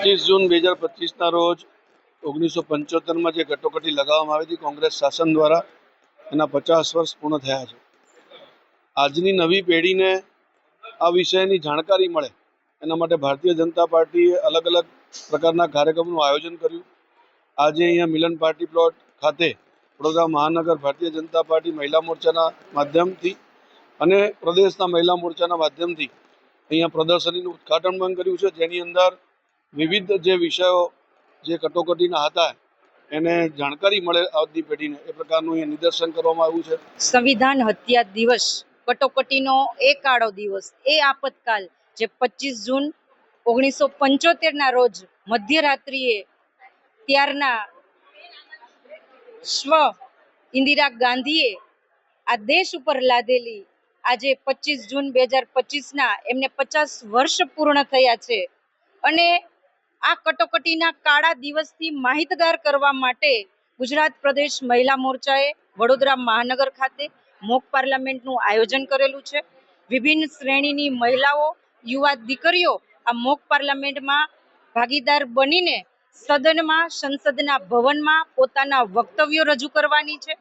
25 જૂન 2025ના રોજ 1975માં જે કટોકટી લગાવવામાં આવી હતી કોંગ્રેસ શાસન દ્વારા, એના 50 વર્ષ પૂર્ણ થયા છે. આજની નવી પેઢીને આ વિષયની જાણકારી મળે એના માટે ભારતીય જનતા પાર્ટીએ અલગ અલગ પ્રકારના કાર્યક્રમનું આયોજન કર્યું. આજે અહીંયા મિલન પાર્ટી પ્લોટ ખાતે વડોદરા મહાનગર ભારતીય જનતા પાર્ટી મહિલા મોરચાના માધ્યમથી અને પ્રદેશના મહિલા મોરચાના માધ્યમથી અહીંયા પ્રદર્શનીનું ઉદ્ઘાટન પણ કર્યું છે, જેની અંદર વિવિધ જે વિષયો જે કટોકટીના હતા એને જાણકારી મળે આવતી પેઢીને એ પ્રકારનું અહીંયા નિદર્શન કરવામાં આવ્યું છે. સંવિધાન હત્યા દિવસ, કટોકટીનો એ કાળો દિવસ, એ આપતકાલ જે 25 જૂન 1975ના રોજ મધ્યરાત્રિએ ત્યારના સ્વ ઇન્દિરા ગાંધીએ આ દેશ ઉપર લાદેલી આજે 25 જૂન 2025ના એમને 50 વર્ષ પૂર્ણ થયા છે. અને આ કટોકટીના કાળા દિવસથી માહિતગાર કરવા માટે ગુજરાત પ્રદેશ મહિલા મોરચાએ વડોદરા મહાનગર ખાતે મોક પાર્લામેન્ટનું આયોજન કરેલું છે. વિભિન્ન શ્રેણીની મહિલાઓ, યુવા દીકરીઓ આ મોક પાર્લામેન્ટમાં ભાગીદાર બનીને સદનમાં, સંસદના ભવનમાં પોતાના વક્તવ્યો રજૂ કરવાની છે.